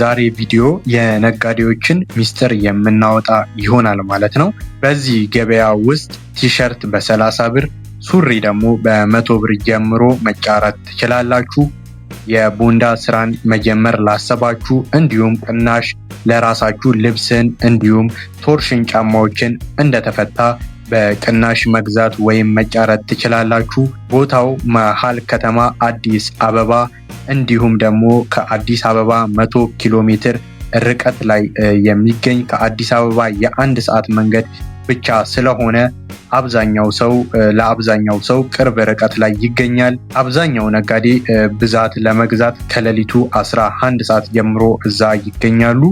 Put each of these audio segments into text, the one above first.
በዛሬ ቪዲዮ የነጋዴዎችን ሚስጥር የምናወጣ ይሆናል ማለት ነው። በዚህ ገበያ ውስጥ ቲሸርት በ30 ብር፣ ሱሪ ደግሞ በ100 ብር ጀምሮ መጫረት ትችላላችሁ። የቦንዳ ስራን መጀመር ላሰባችሁ እንዲሁም ቅናሽ ለራሳችሁ ልብስን እንዲሁም ቶርሽን ጫማዎችን እንደተፈታ በቅናሽ መግዛት ወይም መጫረት ትችላላችሁ። ቦታው መሃል ከተማ አዲስ አበባ እንዲሁም ደግሞ ከአዲስ አበባ 100 ኪሎ ሜትር ርቀት ላይ የሚገኝ ከአዲስ አበባ የ1 ሰዓት መንገድ ብቻ ስለሆነ ለአብዛኛው ሰው ቅርብ ርቀት ላይ ይገኛል። አብዛኛው ነጋዴ ብዛት ለመግዛት ከሌሊቱ 11 ሰዓት ጀምሮ እዛ ይገኛሉ።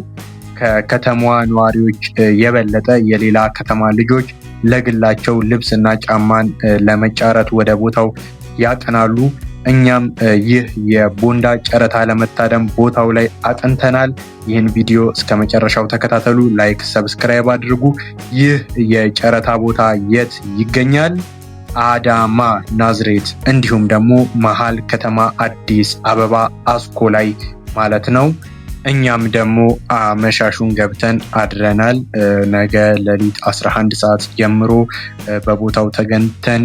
ከከተማዋ ነዋሪዎች የበለጠ የሌላ ከተማ ልጆች ለግላቸው ልብስ እና ጫማን ለመጫረት ወደ ቦታው ያቀናሉ። እኛም ይህ የቦንዳ ጨረታ ለመታደም ቦታው ላይ አቅንተናል። ይህን ቪዲዮ እስከ መጨረሻው ተከታተሉ፣ ላይክ፣ ሰብስክራይብ አድርጉ። ይህ የጨረታ ቦታ የት ይገኛል? አዳማ ናዝሬት፣ እንዲሁም ደግሞ መሃል ከተማ አዲስ አበባ አስኮ ላይ ማለት ነው። እኛም ደግሞ አመሻሹን ገብተን አድረናል። ነገ ሌሊት 11 ሰዓት ጀምሮ በቦታው ተገኝተን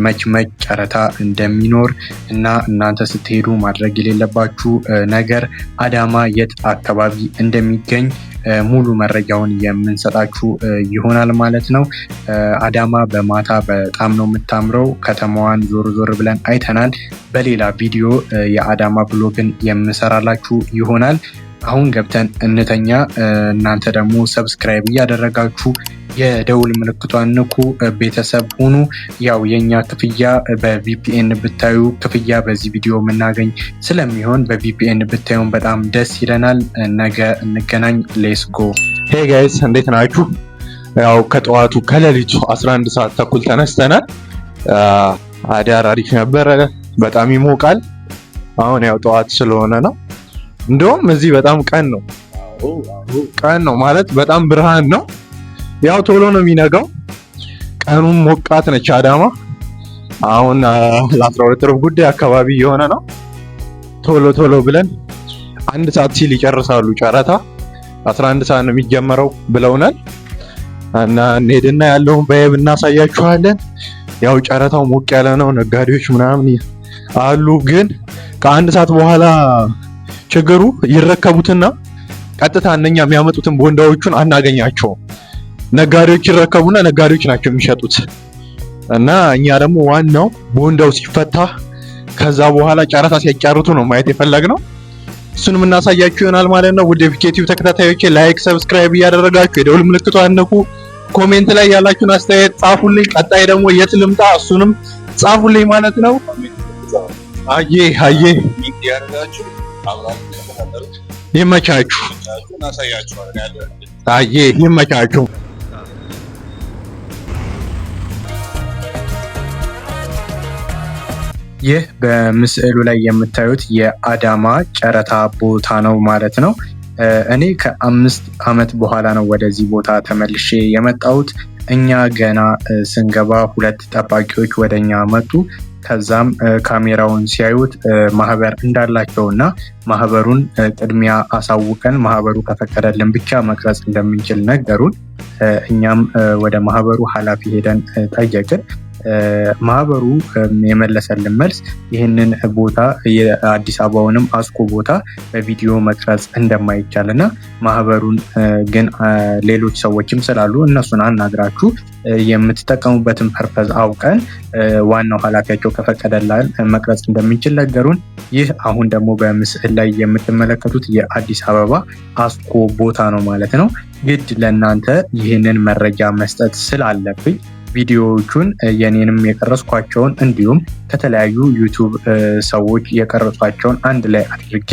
መች ጨረታ እንደሚኖር እና እናንተ ስትሄዱ ማድረግ የሌለባችሁ ነገር አዳማ የት አካባቢ እንደሚገኝ ሙሉ መረጃውን የምንሰጣችሁ ይሆናል ማለት ነው። አዳማ በማታ በጣም ነው የምታምረው። ከተማዋን ዞር ብለን አይተናል። በሌላ ቪዲዮ የአዳማ ብሎግን የምሰራላችሁ ይሆናል። አሁን ገብተን እንተኛ። እናንተ ደግሞ ሰብስክራይብ እያደረጋችሁ የደውል ምልክቷን ንኩ፣ ቤተሰብ ሁኑ። ያው የኛ ክፍያ በቪፒኤን ብታዩ ክፍያ በዚህ ቪዲዮ የምናገኝ ስለሚሆን በቪፒኤን ብታዩን በጣም ደስ ይለናል። ነገ እንገናኝ። ሌስ ጎ። ሄይ ጋይስ እንዴት ናችሁ? ያው ከጠዋቱ ከሌሊቱ 11 ሰዓት ተኩል ተነስተናል። አዳር አሪፍ ነበረ። በጣም ይሞቃል። አሁን ያው ጠዋት ስለሆነ ነው። እንደውም እዚህ በጣም ቀን ነው ማለት በጣም ብርሃን ነው። ያው ቶሎ ነው የሚነጋው። ቀኑም ሞቃት ነች አዳማ። አሁን ለ12 ሩብ ጉዳይ አካባቢ የሆነ ነው። ቶሎ ብለን 1 ሰዓት ሲል ይጨርሳሉ ጨረታ። 11 ሰዓት ነው የሚጀመረው ብለውናል እና እንሄድና ያለውን በየብ እናሳያችኋለን። ያው ጨረታው ሞቅ ያለ ነው። ነጋዴዎች ምናምን አሉ፣ ግን ከ1 ሰዓት በኋላ ችግሩ ይረከቡትና ቀጥታ እነኛ የሚያመጡትን ቦንዳዎቹን አናገኛቸውም። ነጋዴዎች ይረከቡና ነጋዴዎች ናቸው የሚሸጡት እና እኛ ደግሞ ዋናው ቦንዳው ሲፈታ ከዛ በኋላ ጨረታ ሲያጫርቱ ነው ማየት የፈለግነው። እሱን የምናሳያችሁ ይሆናል ማለት ነው። ውድ የፒኬቲቭ ተከታታዮቼ ላይክ፣ ሰብስክራይብ እያደረጋችሁ የደውል ምልክቷን ንኩ። ኮሜንት ላይ ያላችሁን አስተያየት ጻፉልኝ። ቀጣይ ደግሞ የት ልምጣ እሱንም ጻፉልኝ ማለት ነው። አዬ ይመቻችሁ። ይመቻችሁ። ይህ በምስሉ ላይ የምታዩት የአዳማ ጨረታ ቦታ ነው ማለት ነው። እኔ ከ5 ዓመት በኋላ ነው ወደዚህ ቦታ ተመልሼ የመጣሁት። እኛ ገና ስንገባ 2 ጠባቂዎች ወደኛ መጡ። ከዛም ካሜራውን ሲያዩት ማህበር እንዳላቸውና ማህበሩን ቅድሚያ አሳውቀን ማህበሩ ከፈቀደልን ብቻ መቅረጽ እንደምንችል ነገሩን። እኛም ወደ ማህበሩ ኃላፊ ሄደን ጠየቅን። ማህበሩ የመለሰልን መልስ ይህንን ቦታ የአዲስ አበባውንም አስኮ ቦታ በቪዲዮ መቅረጽ እንደማይቻልና ማህበሩን ግን ሌሎች ሰዎችም ስላሉ እነሱን አናግራችሁ የምትጠቀሙበትን ፐርፐዝ አውቀን ዋናው ኃላፊያቸው ከፈቀደላል መቅረጽ እንደምንችል ነገሩን። ይህ አሁን ደግሞ በምስል ላይ የምትመለከቱት የአዲስ አበባ አስኮ ቦታ ነው ማለት ነው። ግድ ለእናንተ ይህንን መረጃ መስጠት ስላለብኝ ቪዲዮዎቹን የኔንም የቀረጽኳቸውን እንዲሁም ከተለያዩ ዩቲዩብ ሰዎች የቀረጿቸውን አንድ ላይ አድርጌ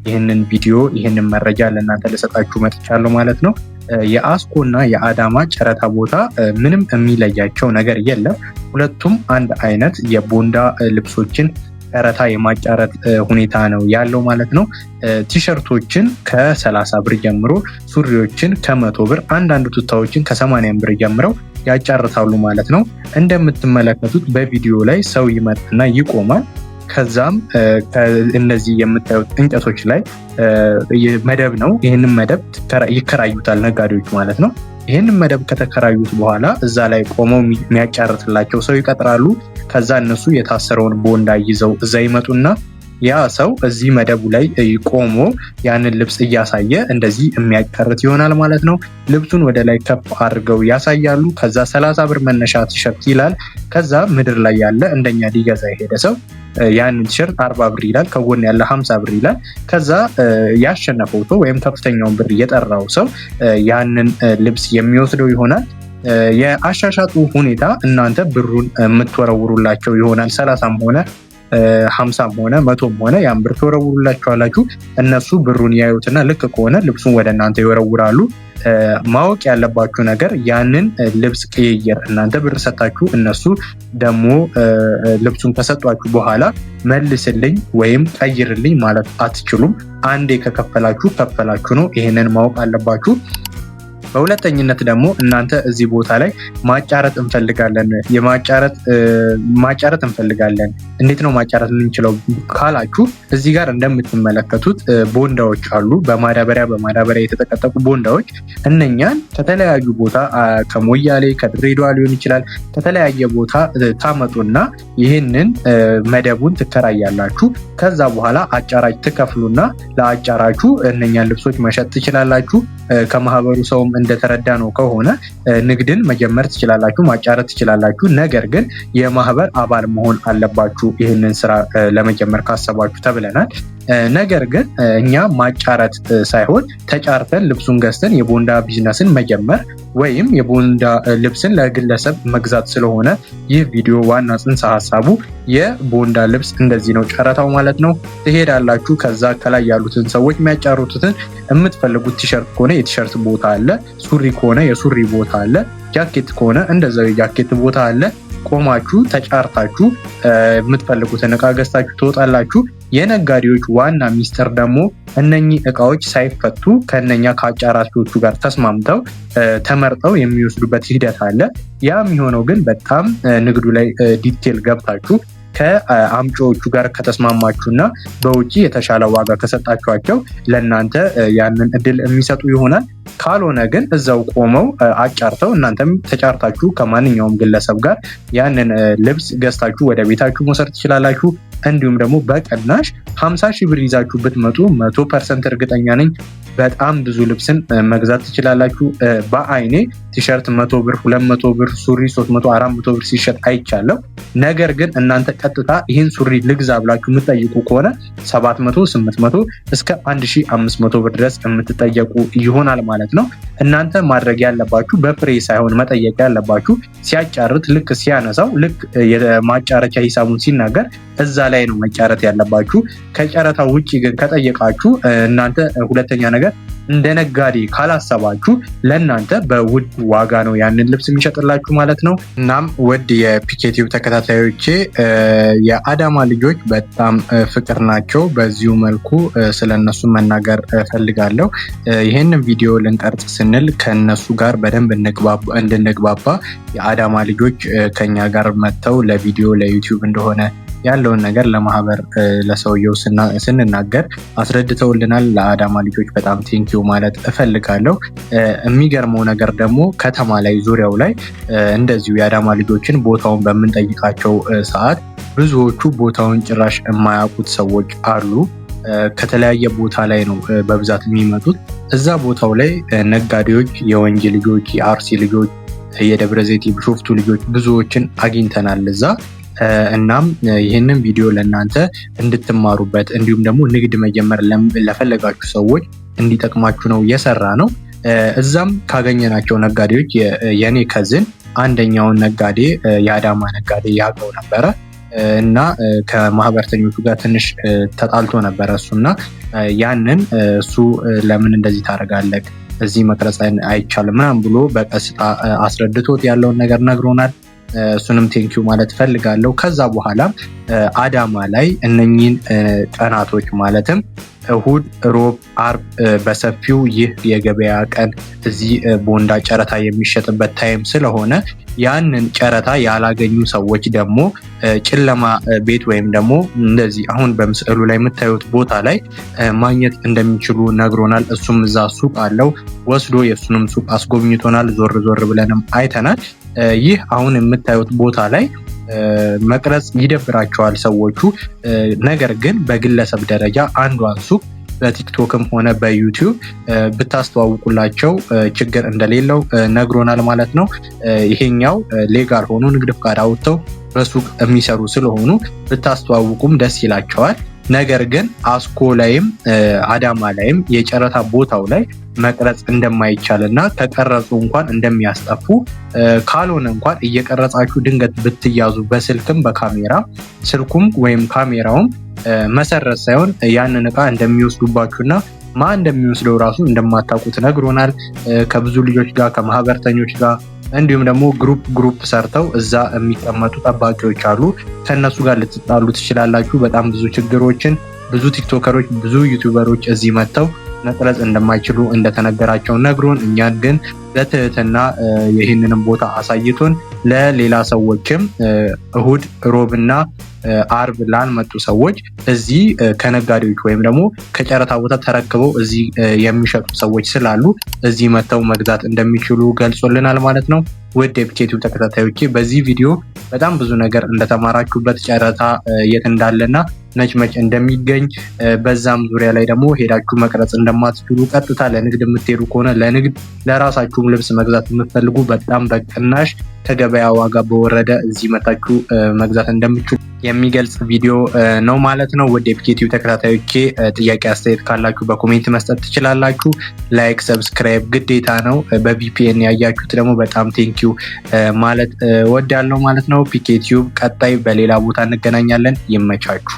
ይህንን መረጃ ለእናንተ ልሰጣችሁ መጥቻለሁ ማለት ነው። የአስኮ እና የአዳማ ጨረታ ቦታ ምንም የሚለያቸው ነገር የለም። ሁለቱም አንድ አይነት የቦንዳ ልብሶችን ጨረታ የማጫረት ሁኔታ ነው ያለው ማለት ነው። ቲሸርቶችን ከ30 ብር ጀምሮ፣ ሱሪዎችን ከ100 ብር፣ አንዳንድ ቱታዎችን ከ80 ብር ጀምረው ያጫርታሉ ማለት ነው። እንደምትመለከቱት በቪዲዮ ላይ ሰው ይመጣና ይቆማል። ከዛም እነዚህ የምታዩት እንጨቶች ላይ መደብ ነው። ይህንን መደብ ይከራዩታል ነጋዴዎች ማለት ነው። ይህንን መደብ ከተከራዩት በኋላ እዛ ላይ ቆመው የሚያጫርትላቸው ሰው ይቀጥራሉ። ከዛ እነሱ የታሰረውን ቦንዳ ይዘው እዛ ይመጡና ያ ሰው እዚህ መደቡ ላይ ቆሞ ያንን ልብስ እያሳየ እንደዚህ የሚያጫርት ይሆናል ማለት ነው። ልብሱን ወደ ላይ ከፍ አድርገው ያሳያሉ። ከዛ 30 ብር መነሻ ቲሸርት ይላል። ከዛ ምድር ላይ ያለ እንደኛ ሊገዛ የሄደ ሰው ያንን ቲሸርት 40 ብር ይላል። ከጎን ያለ 50 ብር ይላል። ከዛ ያሸነፈው ሰው ወይም ከፍተኛውን ብር የጠራው ሰው ያንን ልብስ የሚወስደው ይሆናል። የአሻሻጡ ሁኔታ እናንተ ብሩን የምትወረውሩላቸው ይሆናል። 30ም ሆነ 50ም ሆነ 100ም ሆነ ያን ብር ትወረውሩላቸዋላችሁ። እነሱ ብሩን ያዩትና ልክ ከሆነ ልብሱን ወደ እናንተ ይወረውራሉ። ማወቅ ያለባችሁ ነገር ያንን ልብስ ቅይር እናንተ ብር ሰጣችሁ እነሱ ደግሞ ልብሱን ከሰጧችሁ በኋላ መልስልኝ ወይም ቀይርልኝ ማለት አትችሉም። አንዴ ከከፈላችሁ ነው። ይሄንን ማወቅ አለባችሁ። በሁለተኝነት ደግሞ እናንተ እዚህ ቦታ ላይ ማጫረጥ እንፈልጋለን። እንዴት ነው ማጫረጥ የምንችለው ካላችሁ እዚህ ጋር እንደምትመለከቱት ቦንዳዎች አሉ። በማዳበሪያ የተጠቀጠቁ ቦንዳዎች። እነኛን ከተለያዩ ቦታ ከሞያሌ ከድሬዳዋ ሊሆን ይችላል ከተለያየ ቦታ ታመጡና ይህንን መደቡን ትከራያላችሁ። ከዛ በኋላ አጫራጭ ትከፍሉና ለአጫራችሁ እነኛን ልብሶች መሸጥ ትችላላችሁ። ከማህበሩ ሰውም እንደተረዳ ነው ከሆነ ንግድን መጀመር ትችላላችሁ፣ ማጫረት ትችላላችሁ። ነገር ግን የማህበር አባል መሆን አለባችሁ ይህንን ስራ ለመጀመር ካሰባችሁ ተብለናል። ነገር ግን እኛ ማጫረት ሳይሆን ተጫርተን ልብሱን ገዝተን የቦንዳ ቢዝነስን መጀመር ወይም የቦንዳ ልብስን ለግለሰብ መግዛት ስለሆነ ይህ ቪዲዮ ዋና ጽንሰ ሀሳቡ የቦንዳ ልብስ እንደዚህ ነው ጨረታው ማለት ነው። ትሄዳላችሁ። ከዛ ከላይ ያሉትን ሰዎች የሚያጫሩትን የምትፈልጉት ቲሸርት ከሆነ የቲሸርት ቦታ አለ፣ ሱሪ ከሆነ የሱሪ ቦታ አለ፣ ጃኬት ከሆነ እንደዛው የጃኬት ቦታ አለ። ቆማችሁ ተጫርታችሁ የምትፈልጉትን እቃ ገዝታችሁ ትወጣላችሁ። የነጋዴዎች ዋና ሚስጥር ደግሞ እነኚህ እቃዎች ሳይፈቱ ከነኛ ከአጫራቾቹ ጋር ተስማምተው ተመርጠው የሚወስዱበት ሂደት አለ። ያ የሚሆነው ግን በጣም ንግዱ ላይ ዲቴል ገብታችሁ ከአምጪዎቹ ጋር ከተስማማችሁና በውጪ የተሻለ ዋጋ ከሰጣችኋቸው ለእናንተ ያንን እድል የሚሰጡ ይሆናል። ካልሆነ ግን እዛው ቆመው አጫርተው እናንተም ተጫርታችሁ ከማንኛውም ግለሰብ ጋር ያንን ልብስ ገዝታችሁ ወደ ቤታችሁ መውሰድ ትችላላችሁ። እንዲሁም ደግሞ በቅናሽ 50 ሺህ ብር ይዛችሁ ብትመጡ 100% እርግጠኛ ነኝ በጣም ብዙ ልብስን መግዛት ትችላላችሁ። በአይኔ ቲሸርት 100 ብር 200 ብር ሱሪ 300 400 ብር ሲሸጥ አይቻለሁ። ነገር ግን እናንተ ቀጥታ ይህን ሱሪ ልግዛ ብላችሁ የምትጠይቁ ከሆነ 700 800 እስከ 1500 ብር ድረስ የምትጠየቁ ይሆናል ማለት ነው። እናንተ ማድረግ ያለባችሁ በፍሬ ሳይሆን መጠየቅ ያለባችሁ ሲያጫርት ልክ ሲያነሳው ልክ የማጫረቻ ሂሳቡን ሲናገር እዛ ላይ ነው መጫረት ያለባችሁ። ከጨረታ ውጪ ግን ከጠየቃችሁ እናንተ ሁለተኛ ነገር እንደ ነጋዴ ካላሰባችሁ ለእናንተ በውድ ዋጋ ነው ያንን ልብስ የሚሸጥላችሁ ማለት ነው። እናም ውድ የፒኬቲቭ ተከታታዮቼ የአዳማ ልጆች በጣም ፍቅር ናቸው። በዚሁ መልኩ ስለነሱ መናገር ፈልጋለሁ። ይህንን ቪዲዮ ልንቀርጽ ስንል ከነሱ ጋር በደንብ እንድንግባባ የአዳማ ልጆች ከኛ ጋር መጥተው ለቪዲዮ ለዩቲዩብ እንደሆነ ያለውን ነገር ለማህበር ለሰውየው ስንናገር አስረድተውልናል። ለአዳማ ልጆች በጣም ቴንኪው ማለት እፈልጋለሁ። የሚገርመው ነገር ደግሞ ከተማ ላይ ዙሪያው ላይ እንደዚሁ የአዳማ ልጆችን ቦታውን በምንጠይቃቸው ሰዓት ብዙዎቹ ቦታውን ጭራሽ የማያውቁት ሰዎች አሉ። ከተለያየ ቦታ ላይ ነው በብዛት የሚመጡት። እዛ ቦታው ላይ ነጋዴዎች፣ የወንጂ ልጆች፣ የአርሲ ልጆች፣ የደብረ ዘይት የቢሾፍቱ ልጆች ብዙዎችን አግኝተናል እዛ። እናም ይህንን ቪዲዮ ለእናንተ እንድትማሩበት እንዲሁም ደግሞ ንግድ መጀመር ለፈለጋችሁ ሰዎች እንዲጠቅማችሁ ነው የሰራ ነው። እዛም ካገኘናቸው ነጋዴዎች የኔ ከዝን አንደኛውን ነጋዴ የአዳማ ነጋዴ ያውቀው ነበረ እና ከማህበርተኞቹ ጋር ትንሽ ተጣልቶ ነበረ እሱና ያንን እሱ ለምን እንደዚህ ታደርጋለህ እዚህ መቅረጽ አይቻልም ምናምን ብሎ በቀስታ አስረድቶት ያለውን ነገር ነግሮናል። እሱንም ቴንኪው ማለት ፈልጋለሁ። ከዛ በኋላ አዳማ ላይ እነኚህን ቀናቶች ማለትም እሁድ፣ ሮብ፣ አርብ በሰፊው ይህ የገበያ ቀን እዚህ ቦንዳ ጨረታ የሚሸጥበት ታይም ስለሆነ ያንን ጨረታ ያላገኙ ሰዎች ደግሞ ጨለማ ቤት ወይም ደግሞ እንደዚህ አሁን በምስሉ ላይ የምታዩት ቦታ ላይ ማግኘት እንደሚችሉ ነግሮናል። እሱም እዛ ሱቅ አለው ወስዶ የሱንም ሱቅ አስጎብኝቶናል። ዞር ዞር ብለንም አይተናል። ይህ አሁን የምታዩት ቦታ ላይ መቅረጽ ይደብራቸዋል ሰዎቹ። ነገር ግን በግለሰብ ደረጃ አንዷን ሱቅ በቲክቶክም ሆነ በዩቲዩብ ብታስተዋውቁላቸው ችግር እንደሌለው ነግሮናል ማለት ነው። ይሄኛው ሌጋል ሆኖ ንግድ ፍቃድ አውጥተው በሱቅ የሚሰሩ ስለሆኑ ብታስተዋውቁም ደስ ይላቸዋል። ነገር ግን አስኮ ላይም አዳማ ላይም የጨረታ ቦታው ላይ መቅረጽ እንደማይቻል እና ከቀረጹ እንኳን እንደሚያስጠፉ ካልሆነ እንኳን እየቀረጻችሁ ድንገት ብትያዙ በስልክም በካሜራ ስልኩም ወይም ካሜራውም መሰረት ሳይሆን ያንን እቃ እንደሚወስዱባችሁና ማን እንደሚወስደው ራሱ እንደማታውቁት ነግሮናል። ከብዙ ልጆች ጋር ከማህበርተኞች ጋር እንዲሁም ደግሞ ግሩፕ ሰርተው እዛ የሚቀመጡ ጠባቂዎች አሉ። ከነሱ ጋር ልትጣሉ ትችላላችሁ። በጣም ብዙ ችግሮችን ብዙ ቲክቶከሮች ብዙ ዩቲዩበሮች እዚህ መጥተው መቅረጽ እንደማይችሉ እንደተነገራቸው ነግሮን እኛን ግን በትህትና ይህንንም ቦታ አሳይቶን ለሌላ ሰዎችም እሁድ፣ ሮብና አርብ ላልመጡ ሰዎች እዚህ ከነጋዴዎች ወይም ደግሞ ከጨረታ ቦታ ተረክበው እዚህ የሚሸጡ ሰዎች ስላሉ እዚህ መጥተው መግዛት እንደሚችሉ ገልጾልናል ማለት ነው። ውድ የፒኬቲቭ ተከታታዮቼ በዚህ ቪዲዮ በጣም ብዙ ነገር እንደተማራችሁበት ጨረታ የት እንዳለና መች እንደሚገኝ በዛም ዙሪያ ላይ ደግሞ ሄዳችሁ መቅረጽ እንደማትችሉ ቀጥታ ለንግድ የምትሄዱ ከሆነ ለንግድ ለራሳችሁም ልብስ መግዛት የምትፈልጉ በጣም በቅናሽ ከገበያ ዋጋ በወረደ እዚህ መታችሁ መግዛት እንደምትችሉ የሚገልጽ ቪዲዮ ነው ማለት ነው። ወደ ፒኬቲቭ ተከታታዮቼ ጥያቄ አስተያየት ካላችሁ በኮሜንት መስጠት ትችላላችሁ። ላይክ ሰብስክራይብ ግዴታ ነው። በቪፒኤን ያያችሁት ደግሞ በጣም ቴንኪው ማለት ወዳለው ማለት ነው። ፒኬቲቭ ቀጣይ በሌላ ቦታ እንገናኛለን። ይመቻችሁ።